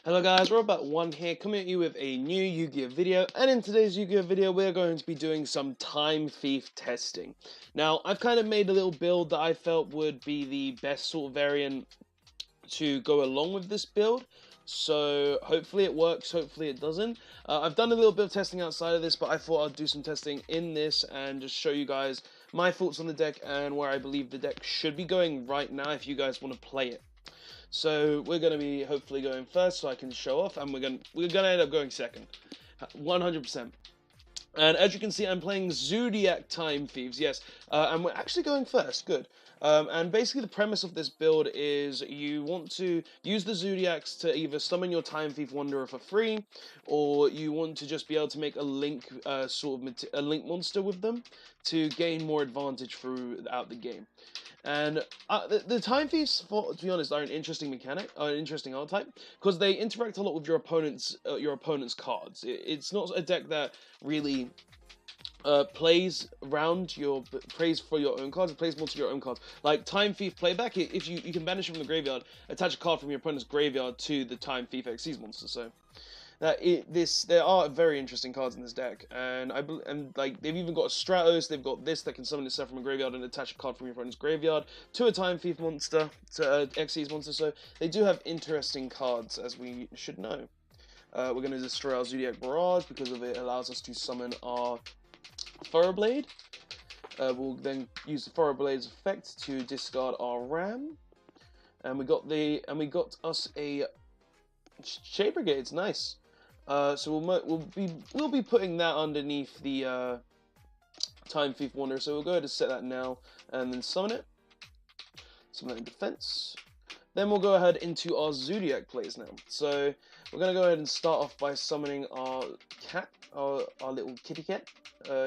Hello guys, Robot1 here, coming at you with a new Yu-Gi-Oh video, and in today's Yu-Gi-Oh video we're going to be doing some Time Thief testing. Now, I've kind of made a little build that I felt would be the best sort of variant to go along with this build, so hopefully it works, hopefully it doesn't. I've done a little bit of testing outside of this, but I thought I'd do some testing in this and just show you guys my thoughts on the deck and where I believe the deck should be going right now if you guys want to play it. So we're going to be hopefully going first so I can show off, and we're going to end up going second, 100%. And as you can see, I'm playing Zodiac Time Thieves, yes, and we're actually going first, good. And basically the premise of this build is you want to use the Zodiacs to either summon your Time Thief Wanderer for free, or you want to just be able to make a link a link monster with them to gain more advantage throughout the game. And the Time Thieves, to be honest, are an interesting mechanic, an interesting archetype, because they interact a lot with your opponent's cards. It's not a deck that really plays for your own cards. It plays more to your own cards. Like Time Thief Playback, if you can banish it from the graveyard, attach a card from your opponent's graveyard to the Time Thief Xyz monster. So there are very interesting cards in this deck, and like they've even got a Stratos. They've got this that can summon itself from a graveyard and attach a card from your opponent's graveyard to a Time Thief monster, to an Xyz monster. So they do have interesting cards, as we should know. We're going to destroy our Zodiac Barrage because of it allows us to summon our Thoroughblade. We'll then use the Thoroughblade's effect to discard our Ram, and we got us a Shade Brigades. Nice. So we'll be putting that underneath the Time Thief Wanderer. So we'll go ahead and set that now, and then summon it. Summon that in defense. Then we'll go ahead into our Zodiac plays now. So we're gonna go ahead and start off by summoning our cat, our little kitty cat,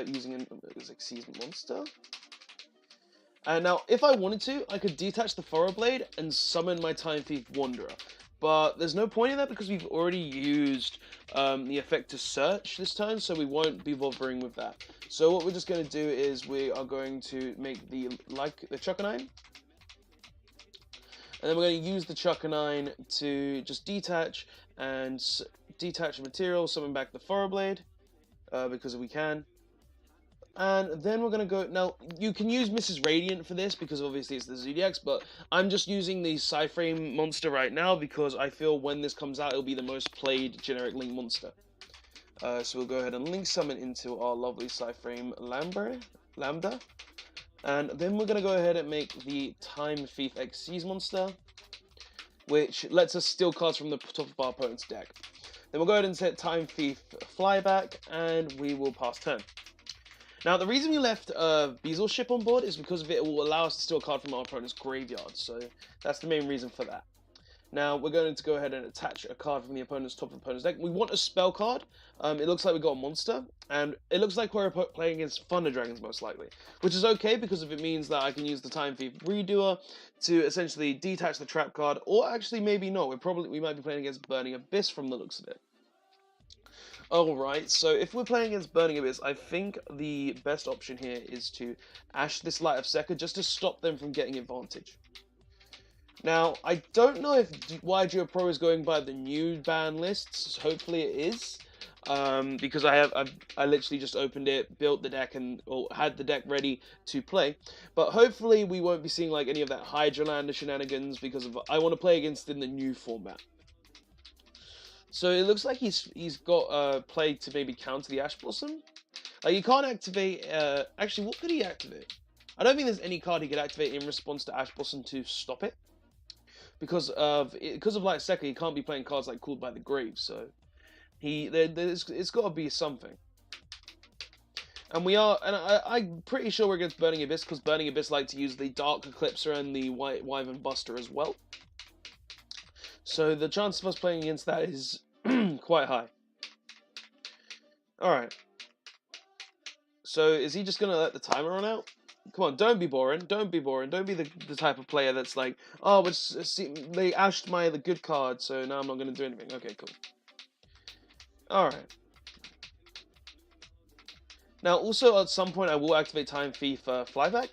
using an Xyz monster. And now, if I wanted to, I could detach the Thoroughblade and summon my Time Thief Wanderer. But there's no point in that because we've already used the effect to search this turn, so we won't be bothering with that. So what we're just going to do is we are going to make the Chuckanine. And then we're going to use the Chuckanine to just detach the material, summon back the Thoroughblade, because we can. And then we're going to go... Now, you can use Mrs. Radiant for this, because obviously it's the Zodiacs, but I'm just using the Psyframe monster right now, because I feel when this comes out, it'll be the most played generic Link monster. So we'll go ahead and Link Summon into our lovely Psyframe Lambda. And then we're going to go ahead and make the Time Thief Xyz monster, which lets us steal cards from the top of our opponent's deck. Then we'll go ahead and set Time Thief Flyback, and we will pass turn. Now, the reason we left Beazle Ship on board is because it will allow us to steal a card from our opponent's graveyard, so that's the main reason for that. Now, we're going to go ahead and attach a card from the top of the opponent's deck. We want a spell card. It looks like we got a monster, and it looks like we're playing against Thunder Dragons, most likely, which is okay because if it means that I can use the Time Thief Redoer to essentially detach the trap card, or actually maybe not. We might be playing against Burning Abyss from the looks of it. Alright, so if we're playing against Burning Abyss, I think the best option here is to Ash this Light of Sekka just to stop them from getting advantage. Now, I don't know if YGOPro is going by the new ban lists. Hopefully it is, because I literally just opened it, built the deck, or had the deck ready to play. But hopefully we won't be seeing like any of that Hydralander shenanigans because I want to play against in the new format. So it looks like he's got a play to maybe counter the Ash Blossom. Like you can't activate. Actually, what could he activate? I don't think there's any card he could activate in response to Ash Blossom to stop it. Because of Light Sekka, he can't be playing cards like Called by the Grave. So it's got to be something. And I'm pretty sure we're against Burning Abyss because Burning Abyss like to use the Dark Eclipser and the White Wyvern Buster as well. So the chance of us playing against that is quite high. Alright. So is he just going to let the timer run out? Come on, don't be boring. Don't be boring. Don't be the type of player that's like, oh, but they ashed the good card, so now I'm not going to do anything. Okay, cool. Alright. Now, also, at some point, I will activate Time Thief Flyback.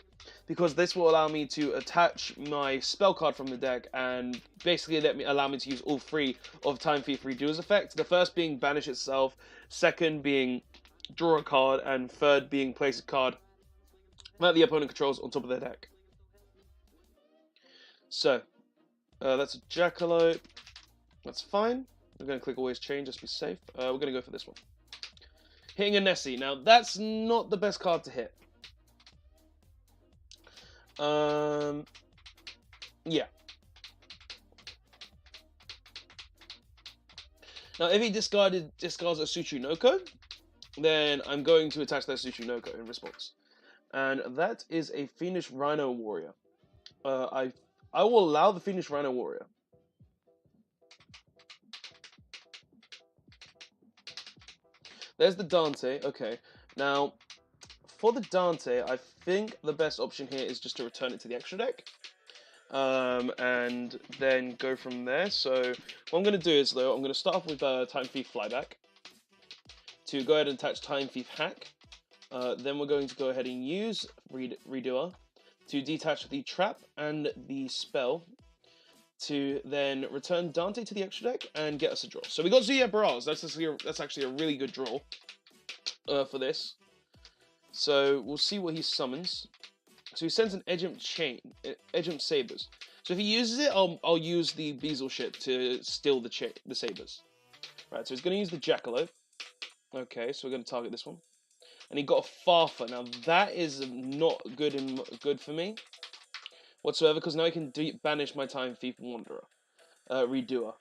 because this will allow me to attach my spell card from the deck and basically allow me to use all three of Time Thief Redo's effects. The first being Banish itself, second being draw a card, and third being place a card that the opponent controls on top of their deck. So, that's a Jackalope. That's fine. We're going to click Always Change, just to be safe. We're going to go for this one. Hitting a Nessie. Now, that's not the best card to hit. Yeah. Now, if he discards a Tsuchinoko, then I'm going to attach that Tsuchinoko in response. And that is a Fiendish Rhino Warrior. I will allow the Fiendish Rhino Warrior. There's the Dante. Okay. Now, for the Dante, I think the best option here is just to return it to the extra deck. And then go from there. So, what I'm going to do is, though, I'm going to start off with Time Thief Flyback. To go ahead and attach Time Thief Hack. Then we're going to go ahead and use Redoer to detach the trap and the spell to then return Dante to the extra deck and get us a draw. So we got Yugioh Barrage. That's actually a really good draw for this. So we'll see what he summons. So he sends an Edgemp Sabers. So if he uses it, I'll use the Beazle ship to steal the Sabers. Right, so he's going to use the Jackalope. Okay, so we're going to target this one. And he got a Farfa. Now that is not good for me whatsoever, because now I can banish my Time Thief Wanderer, Redoer.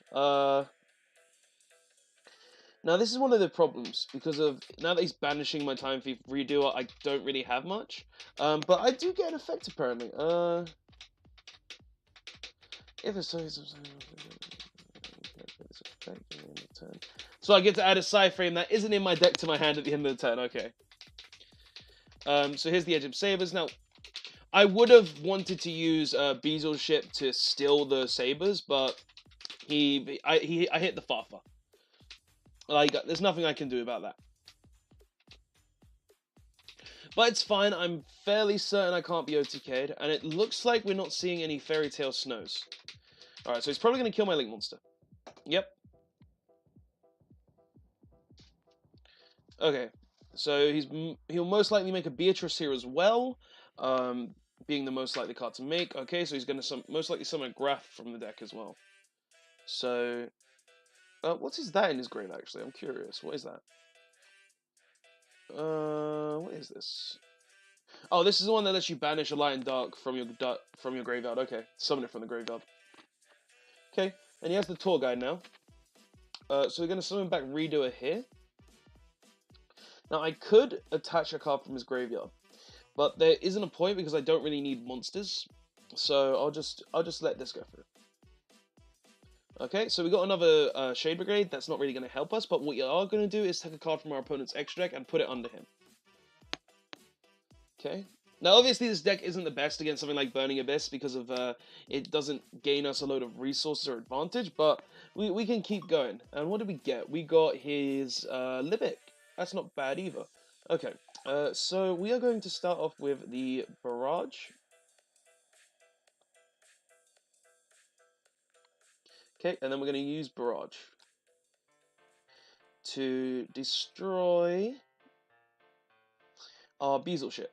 Now this is one of the problems, because of now that he's banishing my Time Thief Redoer, I don't really have much. But I do get an effect apparently. If it's so I get to add a side frame that isn't in my deck to my hand at the end of the turn. Okay. So here's the Edgemp Sabers. Now, I would have wanted to use Beazle's ship to steal the Sabers, but I hit the Farfa. Like, there's nothing I can do about that. But it's fine. I'm fairly certain I can't be OTK'd, and it looks like we're not seeing any Fairy Tail Snows. All right, so he's probably going to kill my Link Monster. Yep. Okay. So he'll most likely make a Beatrice here as well, being the most likely card to make. Okay, so he's going to most likely summon a Graph from the deck as well. So, what is that in his grave, actually? I'm curious. What is that? What is this? Oh, this is the one that lets you banish a Light and Dark from your graveyard. Okay, summon it from the graveyard. Okay, and he has the Tour Guide now. So we're going to summon back Redoer here. Now, I could attach a card from his graveyard, but there isn't a point because I don't really need monsters. So I'll just let this go through. Okay, so we got another Shade Brigade. That's not really going to help us, but what you are going to do is take a card from our opponent's extra deck and put it under him. Okay. Now, obviously, this deck isn't the best against something like Burning Abyss because of it doesn't gain us a load of resources or advantage, but we can keep going. And what did we get? We got his Libic. That's not bad either. Okay, so we are going to start off with the Barrage. Okay, and then we're going to use Barrage to destroy our Beazle ship.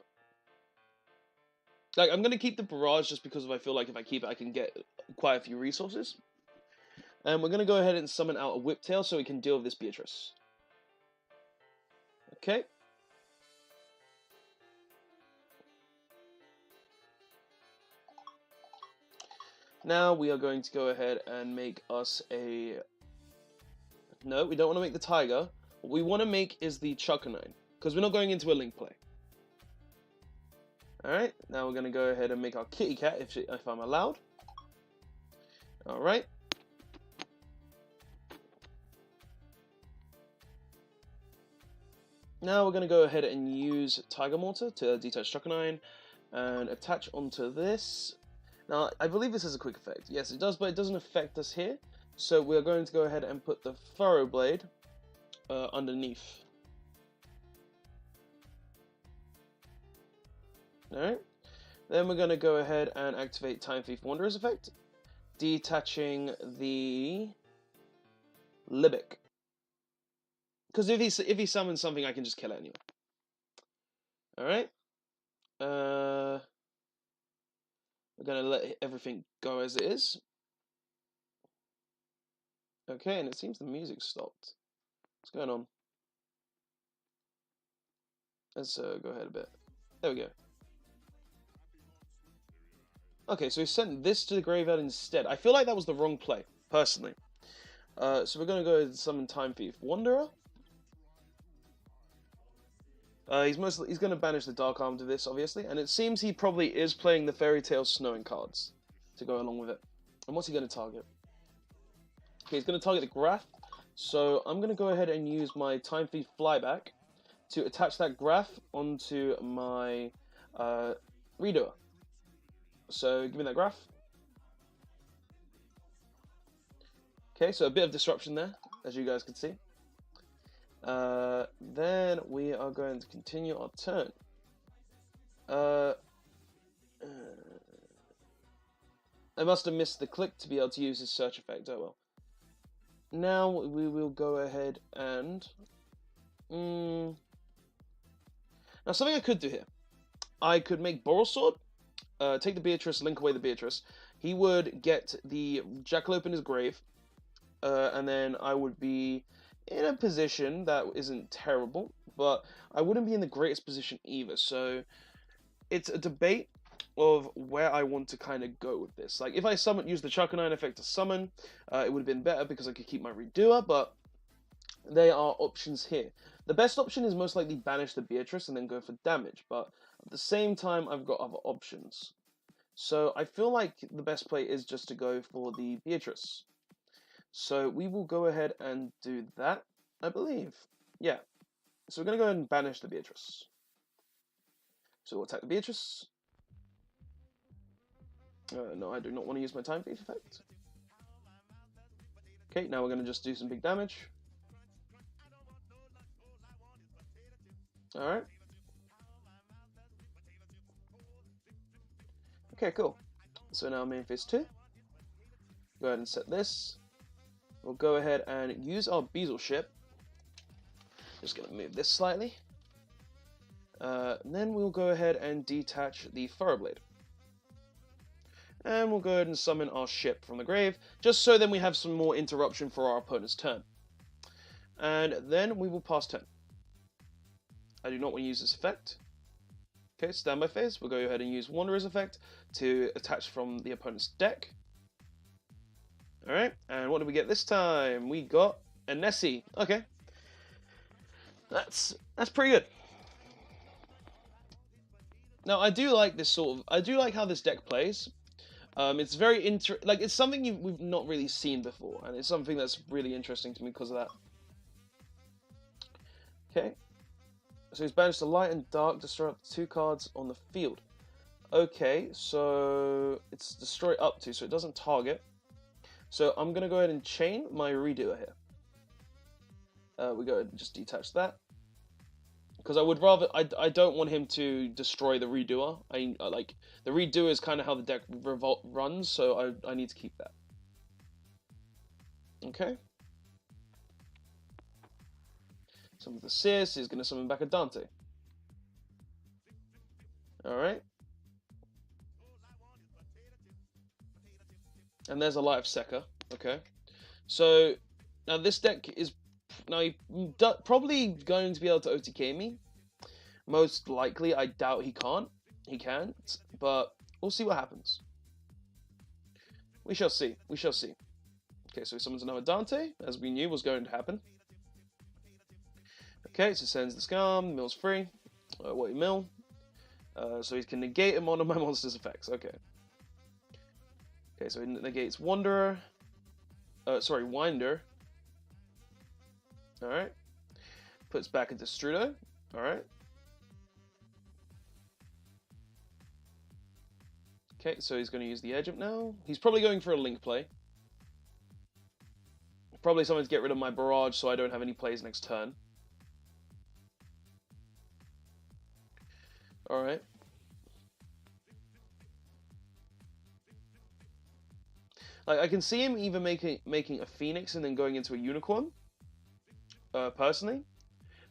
Like, I'm going to keep the Barrage just because I feel like if I keep it, I can get quite a few resources. And we're going to go ahead and summon out a Whiptail so we can deal with this Beatrice. Okay. Now we are going to go ahead and make us a... No, we don't want to make the Tiger. What we want to make is the Chuckanine, because we're not going into a Link play. Alright, now we're going to go ahead and make our Kitty Cat if I'm allowed. Alright. Now we're going to go ahead and use Tiger Mortar to detach Chuckanine and attach onto this. Now, I believe this is a quick effect. Yes, it does, but it doesn't affect us here. So we're going to go ahead and put the Furrow Blade underneath. Alright. Then we're going to go ahead and activate Time Thief Wanderer's effect, detaching the Libic. Because if he summons something, I can just kill it anyway. Alright. We're going to let everything go as it is. Okay, and it seems the music stopped. What's going on? Let's go ahead a bit. There we go. Okay, so he sent this to the graveyard instead. I feel like that was the wrong play, personally. So we're going to go and summon Time Thief Wanderer. He's going to banish the Dark Arm to this, obviously, and it seems he probably is playing the Fairy Tale Snowing cards to go along with it. And what's he going to target? Okay, he's going to target the Graph, so I'm going to go ahead and use my Time Thief Flyback to attach that Graph onto my Redoer. So give me that Graph. Okay, so a bit of disruption there, as you guys can see. Then we are going to continue our turn. I must have missed the click to be able to use his search effect. Oh well. Now we will go ahead and... Now something I could do here. I could make Borrelsword, take the Beatrice, link away the Beatrice. He would get the Jackalope in his grave, and then I would be in a position that isn't terrible, but I wouldn't be in the greatest position either. So it's a debate of where I want to kind of go with this. Like, if I use the Chuckanine effect to summon, it would have been better because I could keep my Redoer, but there are options here. The best option is most likely banish the Beatrice and then go for damage, but at the same time, I've got other options. So I feel like the best play is just to go for the Beatrice. So we will go ahead and do that, I believe. Yeah. So we're going to go ahead and banish the Beatrice. So we'll attack the Beatrice. No, I do not want to use my Time Thief effect. Okay, now we're going to just do some big damage. Alright. Okay, cool. So now main phase 2. Go ahead and set this. We'll go ahead and use our Beazle ship. Just going to move this slightly. And then we'll go ahead and detach the Furrowblade. And we'll go ahead and summon our ship from the grave, just so then we have some more interruption for our opponent's turn. And then we will pass turn. I do not want to use this effect. Okay, standby phase. We'll go ahead and use Wanderer's effect to attach from the opponent's deck. Alright, and what did we get this time? We got a Nessie. Okay. That's pretty good. Now, I do like this I do like how this deck plays. It's very it's something we've not really seen before, and it's something that's really interesting to me because of that. Okay. So he's banished the light and dark, destroy up to 2 cards on the field. Okay, so it's destroy up to, so it doesn't target. So I'm going to go ahead and chain my Redoer here. We go ahead and just detach that. Because I would rather, I don't want him to destroy the Redoer. Like, the Redoer is kind of how the deck runs, so I need to keep that. Okay. Summons the Sis, is going to summon back a Dante. Alright. And there's a Light of Sekka. Okay. So, now this deck is probably going to be able to OTK me. Most likely, I doubt he can't. He can't. But we'll see what happens. We shall see. We shall see. Okay, so he summons another Dante, as we knew was going to happen. Okay, so sends the Scum, mill's free. What he mill? So he can negate one of my monster's effects. Okay. Okay, so he negates Wanderer. Sorry, Winder. Alright. Puts back into Strudo. Alright. Okay, so he's going to use the Edge Up now. He's probably going for a Link play. Probably something to get rid of my Barrage so I don't have any plays next turn. Alright. I can see him either making a phoenix and then going into a unicorn, personally,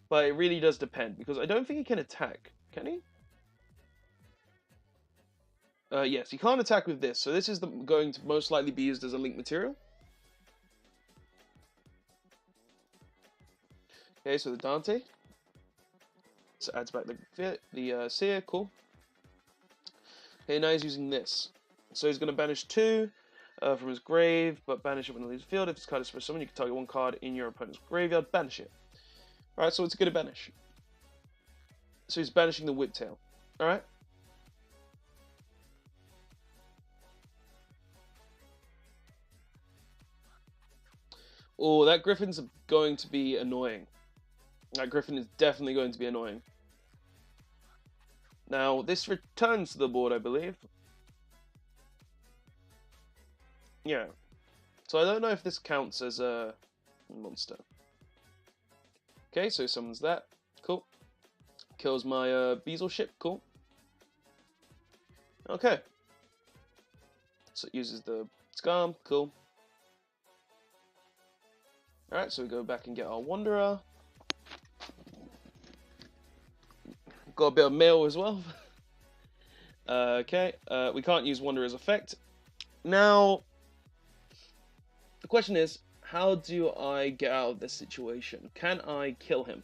but it really does depend because I don't think he can attack. Can he? Yes, he can't attack with this, so this is going to most likely be used as a link material. Okay, so the Dante. So adds back the Seer, cool. Okay, now he's using this. So he's going to banish 2 from his grave, but banish it when it leaves the field. If this card is for someone, you can target 1 card in your opponent's graveyard, banish it. Alright, so it's going to banish. So he's banishing the Whiptail. Alright. Oh, that Griffin's going to be annoying. That Griffin is definitely going to be annoying. Now, this returns to the board, I believe. Yeah. So I don't know if this counts as a monster. Okay, so summons that. Cool. Kills my Beazle ship. Cool. Okay. So it uses the Scarm. Cool. Alright, so we go back and get our Wanderer. Got a bit of mail as well. Okay, we can't use Wanderer's effect. Now, the question is, how do I get out of this situation? Can I kill him?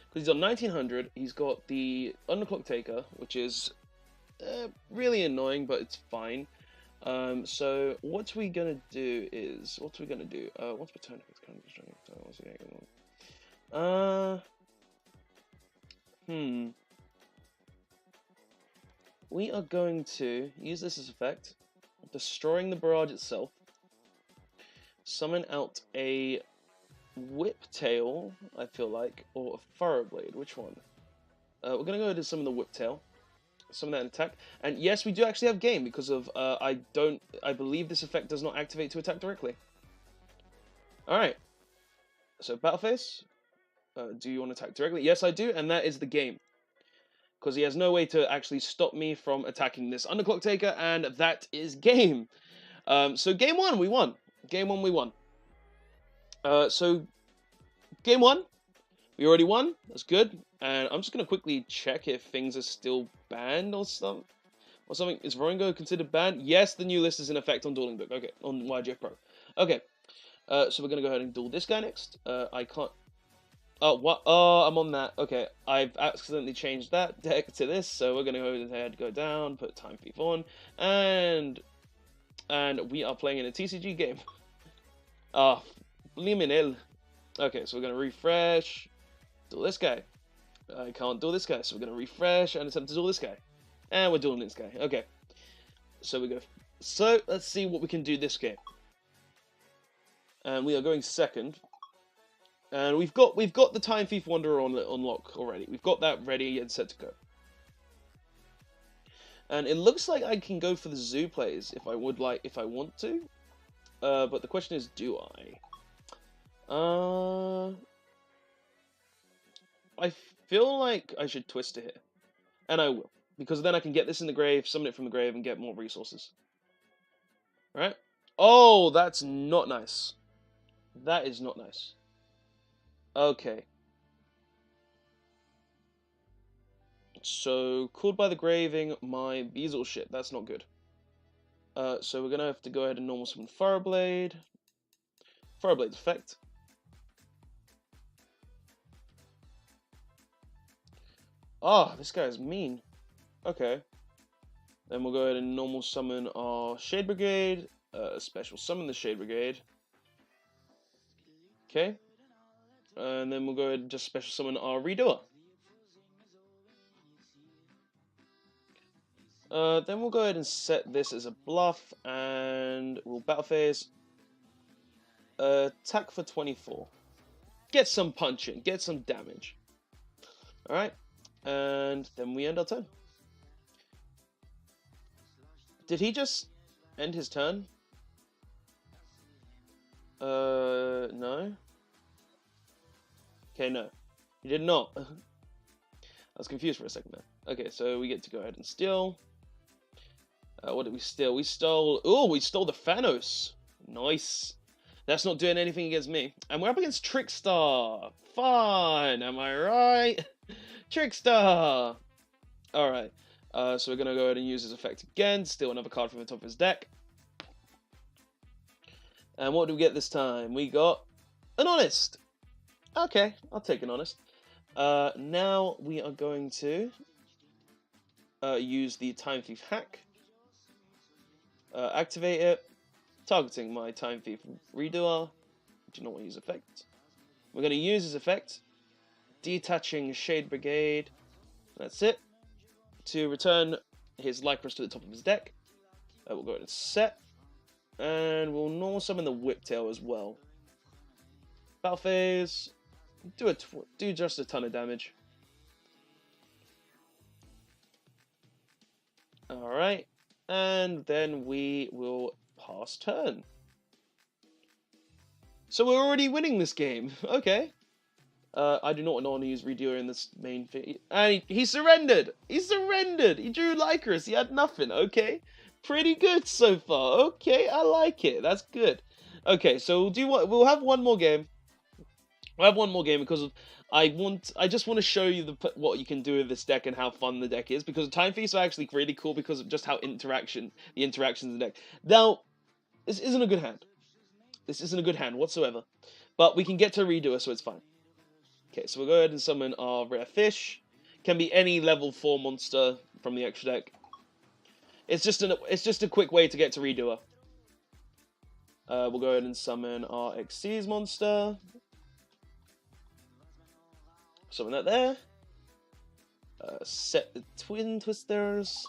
Because he's on 1900, he's got the Underclock Taker, which is really annoying, but it's fine. So what we're gonna do is, what's my turn? We are going to use this as effect, destroying the barrage itself, summon out a Whiptail, I feel like, or a Furrow Blade, which one? We're going to go to summon the Whiptail, summon that in attack, and yes, we do actually have game, because of, I believe this effect does not activate to attack directly. Alright, so Battle Phase, do you want to attack directly? Yes, I do, and that is the game. Because he has no way to actually stop me from attacking this Underclock Taker, and that is game. So game 1, we won. Game 1, we won. So game 1, we already won. That's good. And I'm just going to quickly check if things are still banned or something. Is Rongo considered banned? Yes, the new list is in effect on Dueling Book. Okay, on YGOPro. Okay, so we're going to go ahead and duel this guy next. I can't... Oh, what? Oh, I'm on that. Okay, I've accidentally changed that deck to this, so we're going to go ahead, go down, put Time Thief on, and we are playing in a TCG game. Ah, Bliminel. Okay, so we're going to refresh, duel this guy. I can't duel this guy, so we're going to refresh and attempt to duel this guy. And we're dueling this guy. Okay, so we go. So, let's see what we can do this game. And we are going second. And we've got the Time Thief Wanderer on lock already. We've got that ready and set to go. And it looks like I can go for the zoo plays if I want to. But the question is, do I? I feel like I should Twister here. And I will. Because then I can get this in the grave, summon it from the grave, and get more resources. Alright? Oh, that's not nice. That is not nice. Okay. So, called by the graving, my Beazle shit. That's not good. So we're going to have to go ahead and normal summon Furrow Blade. Furrow Blade's effect. Oh, this guy is mean. Okay. Then we'll go ahead and normal summon our Shade Brigade. Special summon the Shade Brigade. Okay. And then we'll go ahead and just special summon our Redoer. Then we'll go ahead and set this as a bluff, and we'll battle phase. Attack for 24. Get some punching, get some damage. Alright, and then we end our turn. Did he just end his turn? No. Okay, no. He did not. I was confused for a second there. Okay, so we get to go ahead and steal. What did we steal? We stole... Oh, we stole the Thanos. Nice. That's not doing anything against me. And we're up against Trickstar. Fun, am I right? Trickstar! Alright. So we're going to go ahead and use his effect again. Steal another card from the top of his deck. And what do we get this time? We got an Honest. Okay, I'll take an Honest. Now we are going to use the Time Thief hack. Activate it. Targeting my Time Thief Redoer. Do not want to use effect. We're going to use his effect. Detaching Shade Brigade. That's it. To return his Lycros to the top of his deck. We'll go ahead and set. And we'll normal summon the Whiptail as well. Battle phase. Do just a ton of damage. Alright. And then we will pass turn. So we're already winning this game. Okay. I do not want to use Redoer in this main phase. And he surrendered! He surrendered! He drew Lycros. He had nothing. Okay. Pretty good so far. Okay, I like it. That's good. Okay, so we'll have one more game. We'll have one more game because I just want to show you what you can do with this deck and how fun the deck is, because Time Thieves are actually really cool because of just how the interactions in the deck. Now, this isn't a good hand. This isn't a good hand whatsoever. But we can get to Redoer, so it's fine. Okay, so we'll go ahead and summon our Rare Fish. Can be any level 4 monster from the extra deck. It's just a quick way to get to Redoer. We'll go ahead and summon our Xyz monster. Summon that there. Set the Twin Twisters.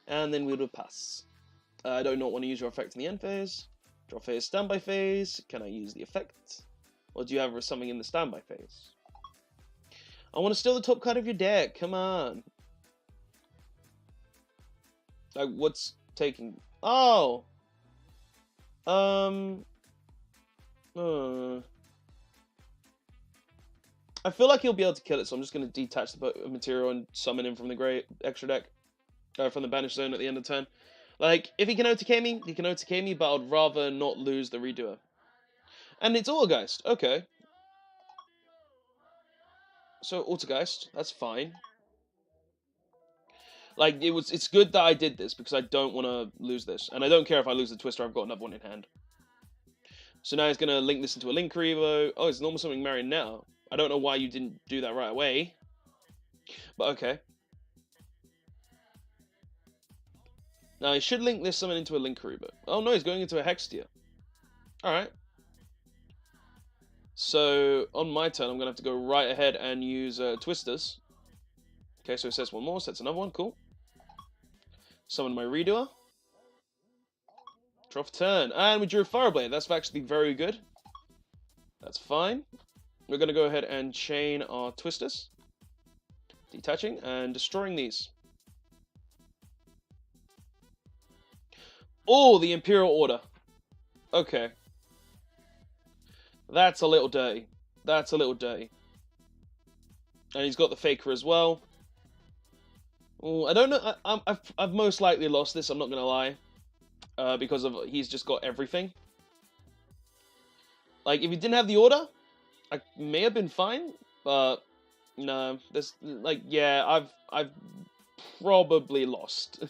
And then we will pass. I do not want to use your effect in the end phase. Draw phase, standby phase. Can I use the effect? Or do you have something in the standby phase? I want to steal the top card of your deck. Come on. Like, what's taking... Oh! I feel like he'll be able to kill it, so I'm just going to detach the material and summon him from the great extra deck. From the banished zone at the end of turn. Like, if he can OTK me, he can OTK me, but I'd rather not lose the Redoer. And it's Autogeist. Okay. So, Autogeist. That's fine. Like, it's good that I did this, because I don't want to lose this. And I don't care if I lose the Twister, I've got another one in hand. So now he's going to link this into a Link Revo. Oh, it's normal summoning Marion now. I don't know why you didn't do that right away. But okay. Now, he should link this summon into a Link Revo. Oh no, he's going into a Hextia. Alright. So, on my turn, I'm going to have to go right ahead and use Twisters. Okay, so it sets one more, sets another one, cool. Summon my Redoer. Draw for turn. And we drew a Fireblade. That's actually very good. That's fine. We're going to go ahead and chain our Twisters. Detaching and destroying these. Oh, the Imperial Order. Okay. That's a little dirty. That's a little dirty. And he's got the Faker as well. Ooh, I don't know. I've most likely lost this, I'm not going to lie. Because he's just got everything. Like, if he didn't have the Order, I may have been fine. But, no. Yeah, I've probably lost.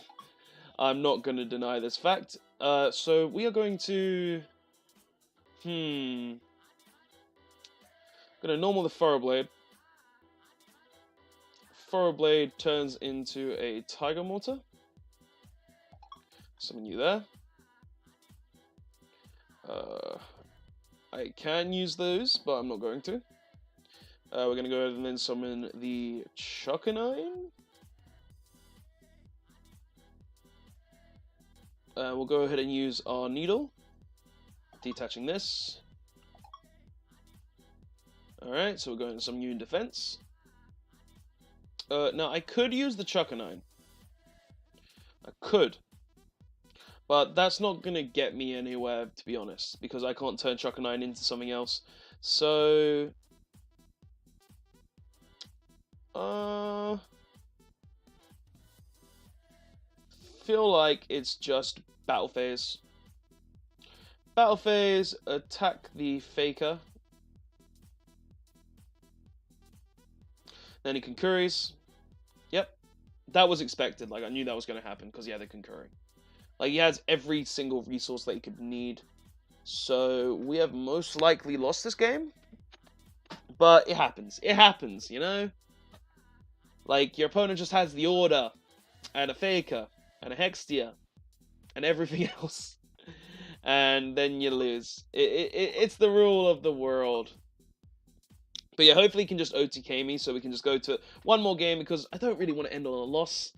I'm not going to deny this fact. So, we are going to... Going to normal the Furrowblade. Furrowblade turns into a Tiger Mortar. Summon you there. I can use those, but I'm not going to. We're going to go ahead and then summon the Chuckanine. We'll go ahead and use our Needle. Detaching this. Alright, so we're going to summon you in defense. Now, I could use the Chuckanine. I could. But that's not going to get me anywhere, to be honest. Because I can't turn Chuckanine into something else. So... feel like it's just battle phase. battle phase, attack the Faker. Then he concurs. Yep. That was expected. Like, I knew that was going to happen because, yeah, they're concurring. Like, he has every single resource that he could need. So, we have most likely lost this game. But it happens. It happens, you know? Like, your opponent just has the Order, and a Faker, and a Hextia, and everything else. And then you lose. It's the rule of the world. But yeah, hopefully he can just OTK me so we can just go to one more game because I don't really want to end on a loss.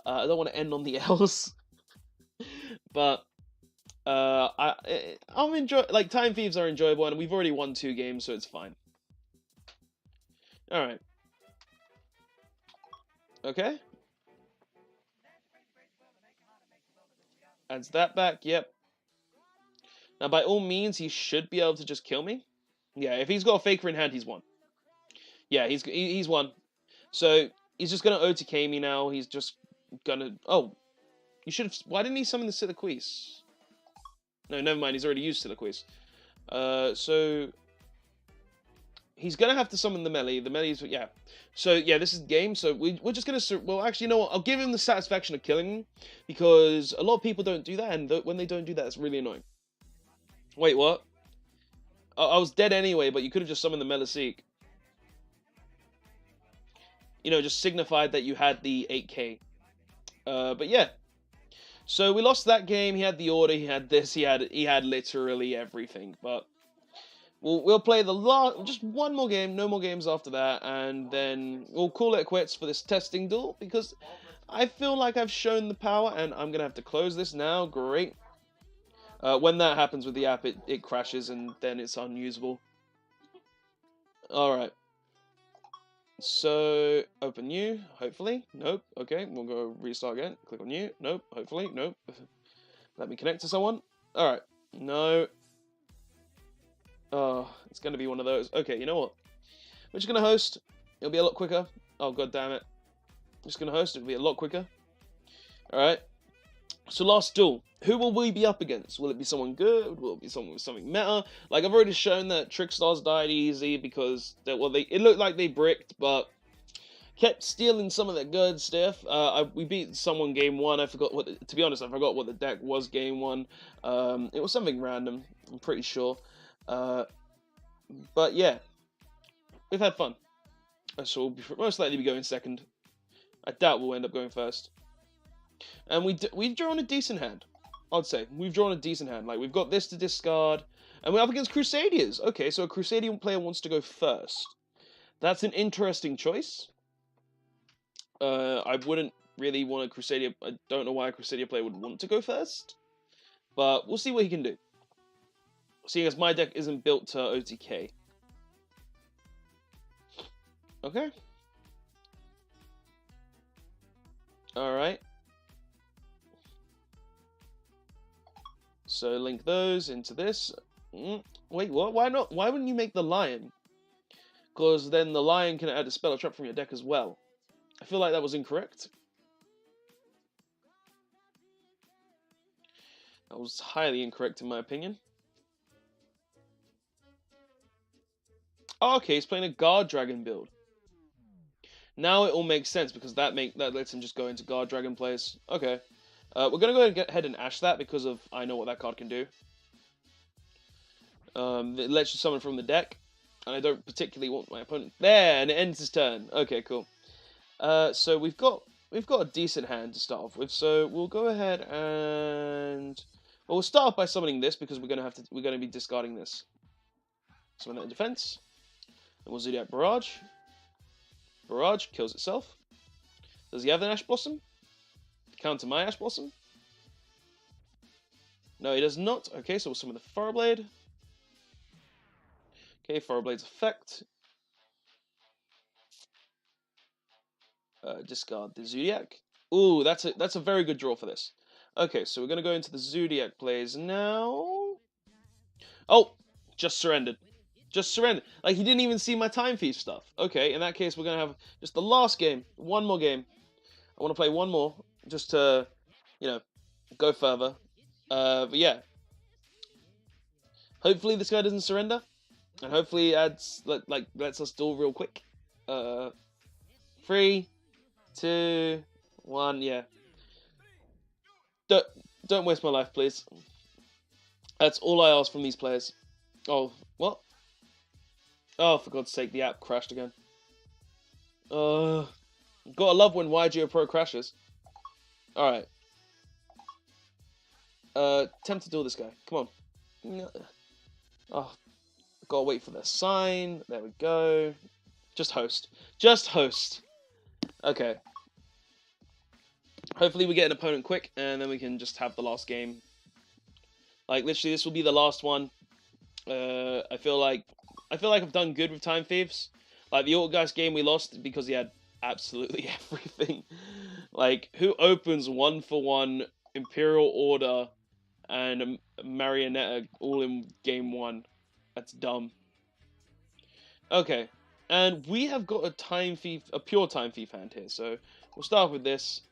I don't want to end on the L's. But I'm enjoy like Time Thieves are enjoyable and we've already won 2 games, so it's fine. All right. Okay. Adds that back. Yep. Now, by all means, he should be able to just kill me. Yeah, if he's got a Faker in hand, he's won. Yeah, he's won. So, he's just going to OTK me now. He's just going to... Oh, you should have... Why didn't he summon the Siliquise? No, never mind. He's already used Siliquise. So, he's going to have to summon the melee. The melee is... Yeah. So, yeah, this is the game. So, we're just going to... Well, actually, you know what? I'll give him the satisfaction of killing him. Because a lot of people don't do that. And when they don't do that, it's really annoying. Wait, what? I was dead anyway, but you could have just summoned the Meliseek. You know, just signified that you had the 8k. But yeah. So we lost that game. He had the Order. He had this. He had literally everything. But we'll play just one more game. No more games after that, and then we'll call it quits for this testing duel because I feel like I've shown the power, and I'm gonna have to close this now. Great. When that happens with the app, it crashes and then it's unusable. All right. So, open new, hopefully. Nope. Okay, we'll go restart again. Click on new. Nope. Hopefully. Nope. Let me connect to someone. Alright. No. Oh, it's going to be one of those. Okay, you know what? We're just going to host. It'll be a lot quicker. Oh, god damn it. Just going to host. It'll be a lot quicker. Alright. So, last duel. Who will we be up against? Will it be someone good? Will it be someone with something meta? Like, I've already shown that Trickstars died easy because, it looked like they bricked, but kept stealing some of their good stuff. We beat someone game 1. I forgot to be honest, I forgot what the deck was game 1. It was something random, I'm pretty sure. But yeah, we've had fun. So we'll most likely be going second. I doubt we'll end up going first. And we've drawn a decent hand. I'd say. We've drawn a decent hand. Like, we've got this to discard. And we're up against Crusaders. Okay, so a Crusader player wants to go first. That's an interesting choice. I wouldn't really want a Crusader... I don't know why a Crusader player would want to go first. But we'll see what he can do. Seeing as my deck isn't built to OTK. Okay. Alright. So link those into this. Wait, what? Why not? Why wouldn't you make the lion? Because then the lion can add a spell or trap from your deck as well. I feel like that was incorrect. That was highly incorrect in my opinion. Oh, okay, he's playing a Guard Dragon build. Now it all makes sense because that lets him just go into Guard Dragon plays. Okay. We're going to go ahead and Ash that because I know what that card can do. It lets you summon from the deck. And I don't particularly want my opponent... There! And it ends his turn. Okay, cool. So we've got a decent hand to start off with. So we'll go ahead and... Well, we'll start off by summoning this because we're going to be discarding this. Summon that in defense. And we'll Zodiac Barrage. Barrage kills itself. Does he have an Ash Blossom? Counter my Ash Blossom? No, he does not. Okay, so we'll summon the Furrow Blade. Okay, Furrow Blade's effect. Discard the Zodiac. Ooh, that's a very good draw for this. Okay, so we're going to go into the Zodiac plays now. Oh, just surrendered. Just surrendered. Like, he didn't even see my Time Thief stuff. Okay, in that case, we're going to have just the last game. One more game. I want to play one more. Just to, you know, go further. But yeah. Hopefully this guy doesn't surrender, and hopefully adds lets us duel real quick. 3, 2, 1. Yeah. Don't waste my life, please. That's all I ask from these players. Oh, what? Oh, for God's sake, the app crashed again. Gotta love when YGOPro crashes. Alright. Attempt to duel this guy. Come on. Oh, gotta wait for the sign. There we go. Just host. Just host. Okay. Hopefully we get an opponent quick, and then we can just have the last game. Like, literally, this will be the last one. I feel like I've done good with Time Thieves. Like, the Autogeist game we lost because he had absolutely everything. Like, who opens 1-for-1 Imperial Order and a Marionetta all in game 1? That's dumb. Okay, and we have got a pure Time Thief hand here. So we'll start with this.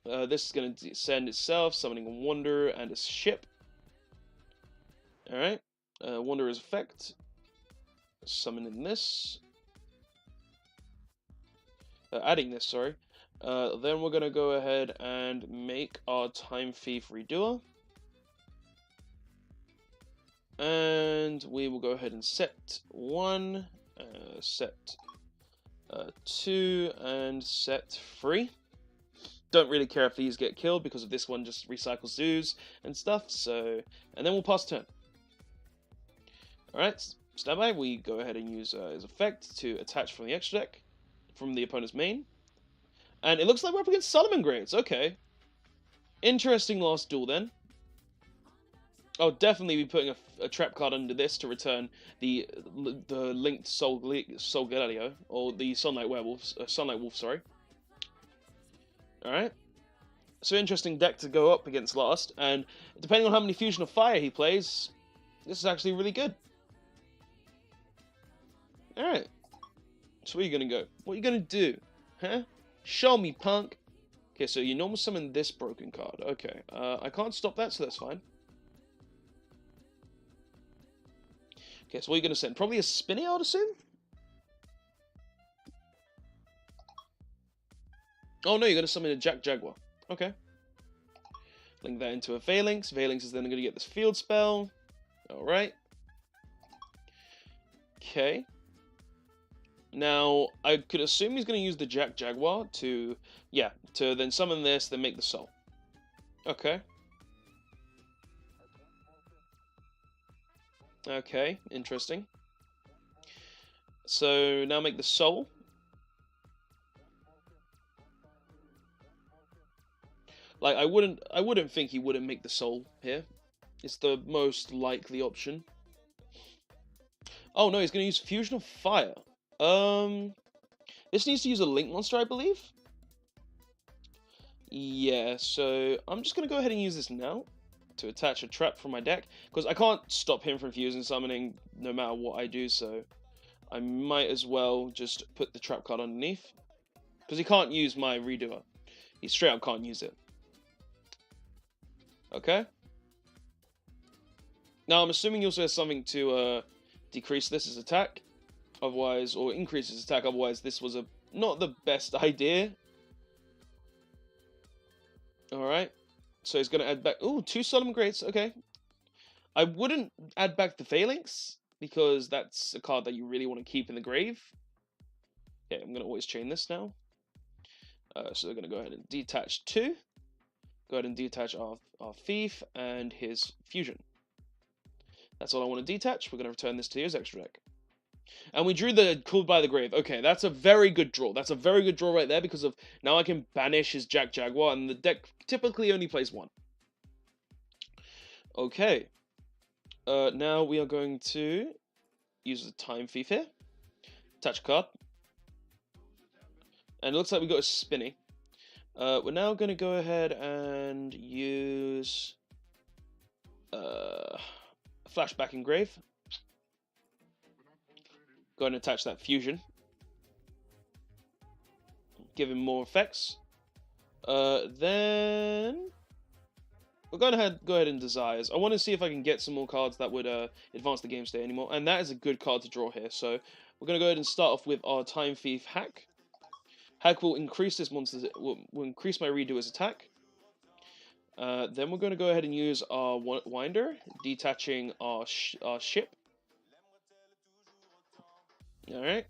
This is going to send itself, summoning a Wanderer and a ship. Alright, Wanderer's effect. Summoning this. Adding this, sorry. Then we're going to go ahead and make our Time Thief Redoer. And we will go ahead and set 1, set 2, and set 3. Don't really care if these get killed because of this one just recycles zoos and stuff. So, and then we'll pass turn. Alright, standby. We go ahead and use his effect to attach from the extra deck, from the opponent's main. And it looks like we're up against Solomon Grades. Okay. Interesting last duel then. I'll definitely be putting a trap card under this to return the linked Soul Gladio, or the Sunlight Werewolves, Sunlight Wolf, sorry. Alright. So interesting deck to go up against last, and depending on how many Fusion of Fire he plays, this is actually really good. Alright. So where are you going to go? What are you going to do? Huh? Show me, punk! Okay, so you normal summon this broken card. Okay, I can't stop that, so that's fine. Okay, so what are you going to send? Probably a Spinny, I would assume? Oh no, you're going to summon a Jaguar. Okay. Link that into a Phalanx. Phalanx is then going to get this field spell. Alright. Okay. Now, I could assume he's going to use the Jaguar to then summon this, then make the soul. Okay. Okay, interesting. So, now make the soul. Like, I wouldn't think he wouldn't make the soul here. It's the most likely option. Oh no, he's going to use Fusion of Fire. This needs to use a Link monster, I believe. Yeah, so I'm just going to go ahead and use this now to attach a trap from my deck, because I can't stop him from Fusion Summoning no matter what I do, so I might as well just put the trap card underneath, because he can't use my Redoer. He straight up can't use it. Okay. Now I'm assuming he also has something to decrease this attack, otherwise, or increase his attack, otherwise this was not the best idea. Alright. So he's going to add back... Ooh, 2 Solomon Grades. Okay. I wouldn't add back the Phalanx, because that's a card that you really want to keep in the grave. Okay, I'm going to always chain this now. So they're going to go ahead and detach 2. Go ahead and detach our Thief and his Fusion. That's all I want to detach. We're going to return this to his extra deck. And we drew the Called by the Grave. Okay, that's a very good draw. That's a very good draw right there, because of now I can banish his Jaguar, and the deck typically only plays 1. Okay. Now we are going to use the Time Thief here. Attach a card. And it looks like we got a Spinny. We're now going to go ahead and use Flashback Engrave. Go ahead and attach that Fusion. Give him more effects. Then we're going to go ahead and Desires. I want to see if I can get some more cards that would advance the game state anymore. And that is a good card to draw here. So we're going to go ahead and start off with our Time Thief Hack. Hack will increase this monster's, will increase my Redoer's attack. Then we're going to go ahead and use our Winder, detaching our ship. Alright.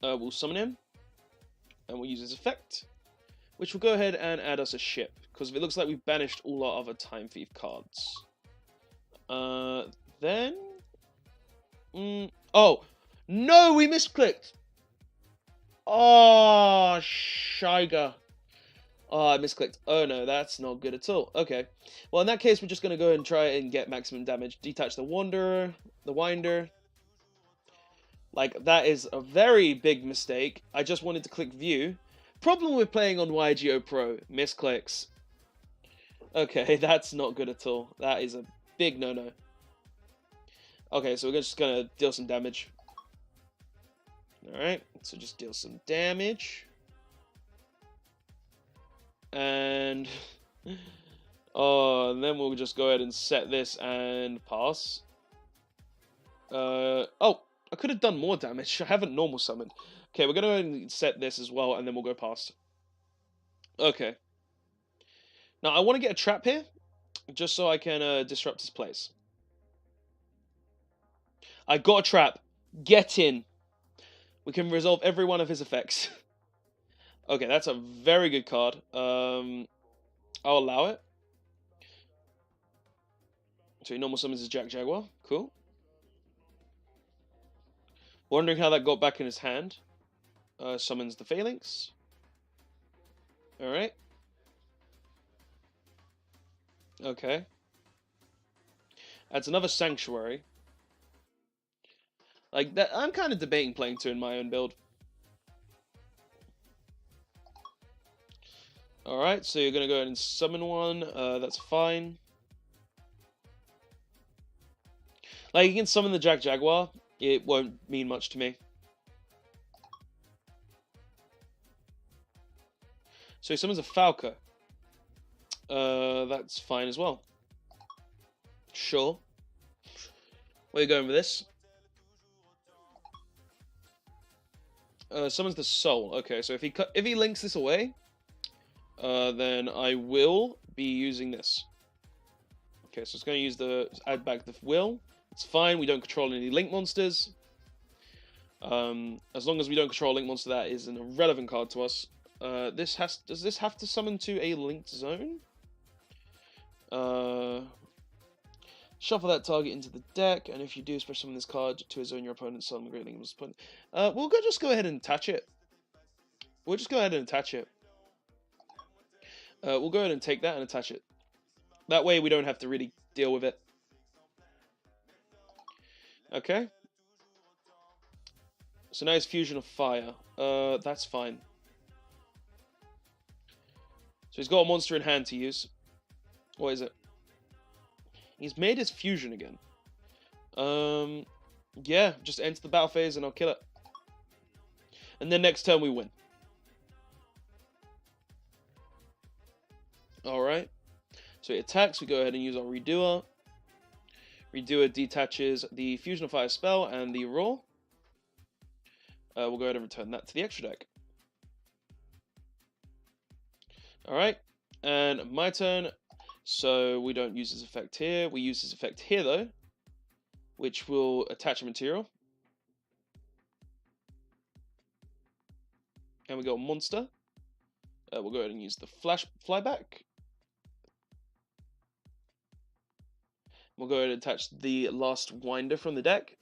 We'll summon him. And we'll use his effect, which will go ahead and add us a ship, because it looks like we've banished all our other Time Thief cards. Then... oh! No, we misclicked! Oh, Shiger. Oh, I misclicked. Oh no, that's not good at all. Okay. Well, in that case, we're just going to go and try and get maximum damage. Detach the Wanderer, the Winder. Like, that is a very big mistake. I just wanted to click view. Problem with playing on YGOPro. Misclicks. Okay, that's not good at all. That is a big no-no. Okay, so we're just going to deal some damage. Alright, so just deal some damage. And... oh, and then we'll just go ahead and set this and pass. Oh! I could have done more damage. I haven't normal summoned. Okay, we're going to go ahead and set this as well, and then we'll go past. Okay. Now, I want to get a trap here, just so I can disrupt his place. I got a trap. Get in. We can resolve every one of his effects. Okay, that's a very good card. I'll allow it. So he normal summons his Jack Jaguar. Cool. Wondering how that got back in his hand. Summons the Phalanx. Alright. Okay. That's another Sanctuary. Like, that, I'm kind of debating playing 2 in my own build. Alright, so you're going to go ahead and summon one. That's fine. Like, you can summon the Jack Jaguar. It won't mean much to me. So he summons a Falco. That's fine as well. Sure. Where are you going with this? Summons the Soul. Okay, so if he links this away, then I will be using this. Okay, so it's going to use add back the will. It's fine. We don't control any link monsters. As long as we don't control a link monster, that is an irrelevant card to us. Does this have to summon to a linked zone? Shuffle that target into the deck, and if you do, special summon this card to a zone your opponent summon great link monster. We'll just go ahead and attach it. We'll just go ahead and attach it. We'll go ahead and take that and attach it. That way we don't have to really deal with it. Okay. So now it's Fusion of Fire. That's fine. So he's got a monster in hand to use. What is it? He's made his Fusion again. Yeah, just enter the battle phase and I'll kill it. And then next turn we win. Alright. So he attacks, we go ahead and use our Redoer. Redoer detaches the Fusion of Fire spell and the Roar. We'll go ahead and return that to the extra deck. Alright, and my turn. So we don't use this effect here. We use this effect here though, which will attach a material. And we got a monster. We'll go ahead and use the flyback. We'll go ahead and attach the last Winder from the deck.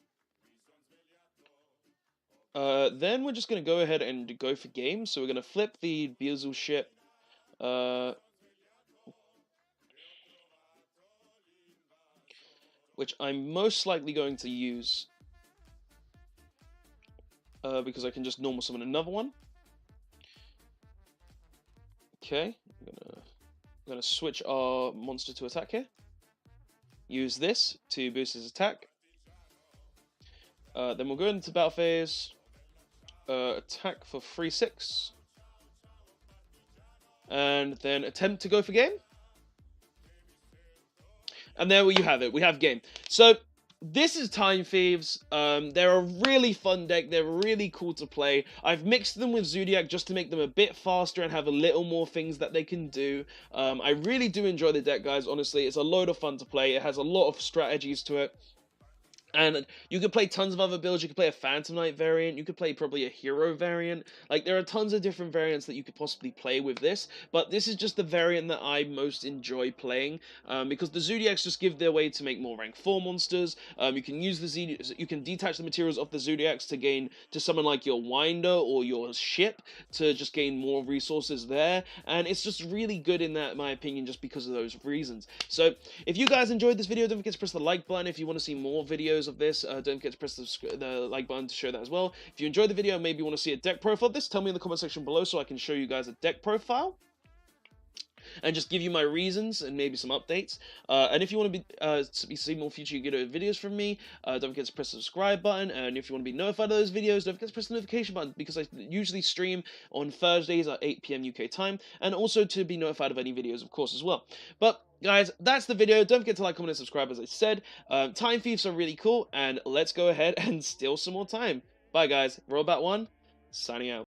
Then we're just going to go ahead and go for game. So we're going to flip the Beelzebub ship. Which I'm most likely going to use. Because I can just normal summon another one. Okay. I'm going to switch our monster to attack here. Use this to boost his attack. Then we'll go into battle phase. Attack for 3/6. And then attempt to go for game. And there you have it. We have game. So this is Time Thieves. They're a really fun deck. They're really cool to play. I've mixed them with Zodiac just to make them a bit faster and have a little more things that they can do. I really do enjoy the deck, guys. Honestly, it's a load of fun to play. It has a lot of strategies to it. And you could play tons of other builds. You could play a Phantom Knight variant. You could play probably a Hero variant. Like, there are tons of different variants that you could possibly play with this. But this is just the variant that I most enjoy playing. Because the Zodiacs just give their way to make more rank 4 monsters. You can use you can detach the materials of the Zodiacs to gain to summon like your Winder or your ship to just gain more resources there. And it's just really good in that, in my opinion, just because of those reasons. So, if you guys enjoyed this video, don't forget to press the like button if you want to see more videos of this. Don't forget to press the like button to show that as well. If you enjoyed the video, maybe you want to see a deck profile of this, tell me in the comment section below so I can show you guys a deck profile and just give you my reasons and maybe some updates. And if you want to see more future Yugioh videos from me, don't forget to press the subscribe button. And if you want to be notified of those videos, don't forget to press the notification button, because I usually stream on Thursdays at 8 PM UK time, and also to be notified of any videos, of course, as well. But guys, that's the video. Don't forget to like, comment, and subscribe, as I said. Time Thieves are really cool, and let's go ahead and steal some more time. Bye, guys. Robot1, signing out.